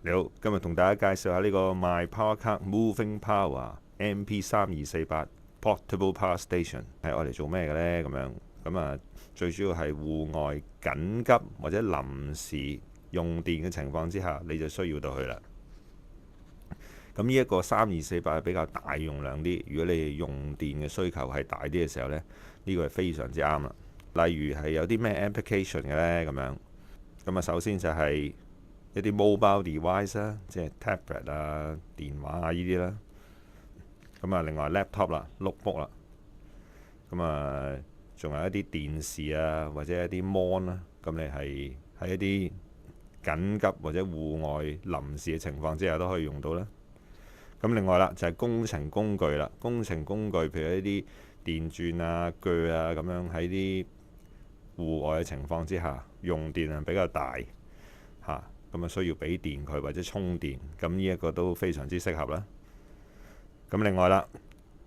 你好，今日同大家介紹下呢個 MyPowerCard Moving Power MP3248 Portable Power Station 係愛嚟做咩嘅呢？咁最主要係戶外緊急或者臨時用電嘅情況之下，你就需要到佢啦。咁呢一個3248係比較大用量啲，如果你用電嘅需求係大啲嘅時候呢，呢個係非常之啱啦。例如係有啲咩 application 嘅呢？首先就係一啲 mobile device 啦，即係 tablet 啊、電話啊呢啲啦。另外 laptop 啦、notebook 啦。仲有一啲電視啊，或者一啲 mon 啦。咁你係喺一啲緊急或者戶外臨時嘅情況之下都可以用到啦。另外啦，就係工程工具啦。工程工具譬如一啲電鑽啊、鋸啊咁樣，喺啲戶外嘅情況之下，用電量比較大嚇，需要俾電佢或者充電，咁呢一個都非常之適合啦。另外啦，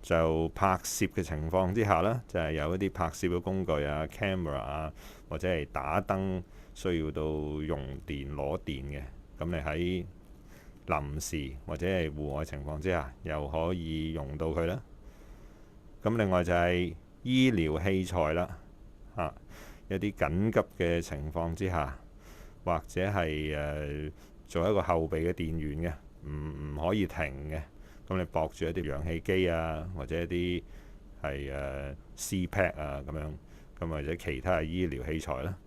就拍攝嘅情況之下呢，就係有一啲拍攝嘅工具啊、camera 啊，或者係打燈需要到用電攞電嘅，咁你喺臨時或者係戶外情況之下，又可以用到佢啦。另外就係醫療器材啦，一啲緊急嘅情況之下，或者係做一個後備嘅電源嘅，唔可以停嘅。咁你駁住一啲氧氣機啊，或者一啲係CPAP 啊咁或者其他嘅醫療器材啦。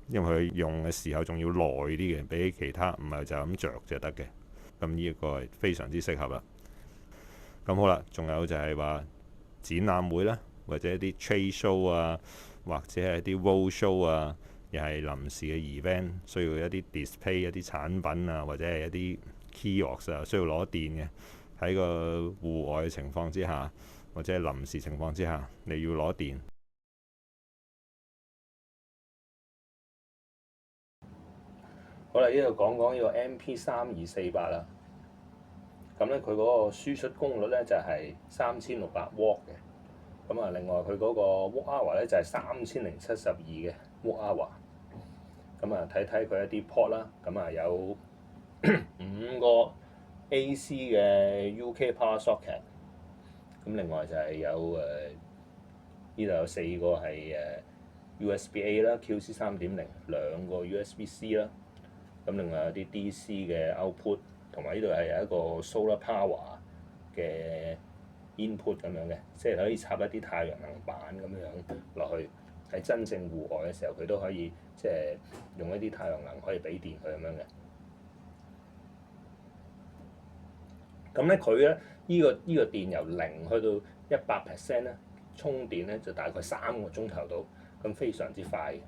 因為佢用嘅時候仲要耐啲嘅，比起其他唔係就咁着就得嘅。咁呢一個係非常之適合啦。咁好啦，仲有就係話展覽會啦，或者一啲 trade show 啊，或者係一啲 road show 啊，又係臨時嘅 event，需要一啲 display 一啲產品啊，或者係一啲 kiosk 啊，需要攞電嘅。喺個戶外嘅情況之下，或者係臨時情況之下，你要攞電。好啦，呢度講講呢個 MP3248啦。咁咧，佢嗰個輸出功率咧就係3600W嘅。另外佢嗰個 watt hour 咧就係3072嘅 watt hour。睇睇佢一啲 port 啦。有5個 AC 嘅 UK power socket。另外就係有呢度有4個係USB-A 啦、QC 3.0，2個 USB-C 啦。另外有啲 DC 嘅 output， 同埋呢度係有一個 solar power 嘅 input 咁樣嘅，即係可以插一啲太陽能板咁樣落去。喺真正戶外嘅時候，佢都可以即係用一啲太陽能可以俾電佢咁樣嘅。佢咧呢個電由0去到100% 咧，充電咧就大概3個鐘頭到，咁非常之快嘅。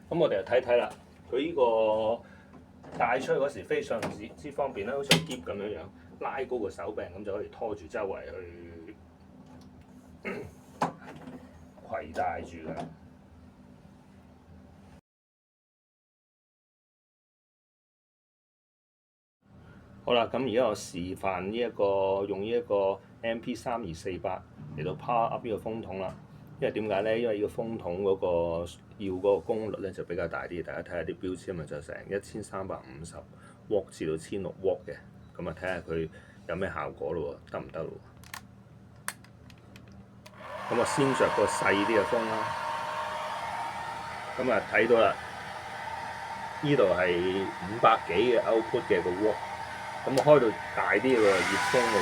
我哋就睇睇啦。佢呢個帶出去嗰時非常之方便啦，好似喼咁樣拉高個手柄，咁就可以拖住周圍去攜帶住㗎。好啦，咁而家我示範用呢一個 MP3248嚟到 power up 呢個風筒啦。因為點解咧？因為呢個風筒嗰個功率咧就比較大啲。大家睇下啲標籤就成1350W至到1600W嘅。睇下佢有咩效果咯喎，得唔得咯？我先着個細啲嘅風啦。睇到啦，呢度係500幾嘅 output 嘅個 watt。我開到大啲嘅熱風咯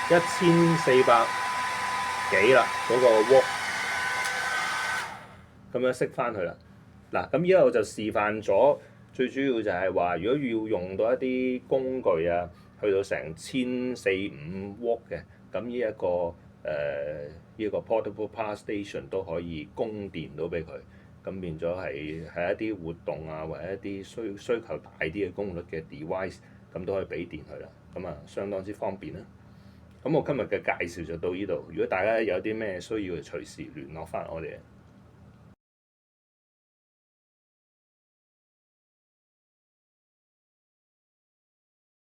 喎，1400幾啦嗰個 watt。咁樣熄翻佢啦。嗱，咁依家我就示範咗，最主要就係話，如果要用到一啲工具啊，去到成1400-15W嘅，咁呢一個 portable power station 都可以供電到俾佢。咁變咗係一啲活動啊，或者一啲需求大啲嘅功率嘅 device， 咁都可以俾電佢啦。相當之方便啦。我今日嘅介紹就到呢度。如果大家有啲咩需要，隨時聯絡翻我哋。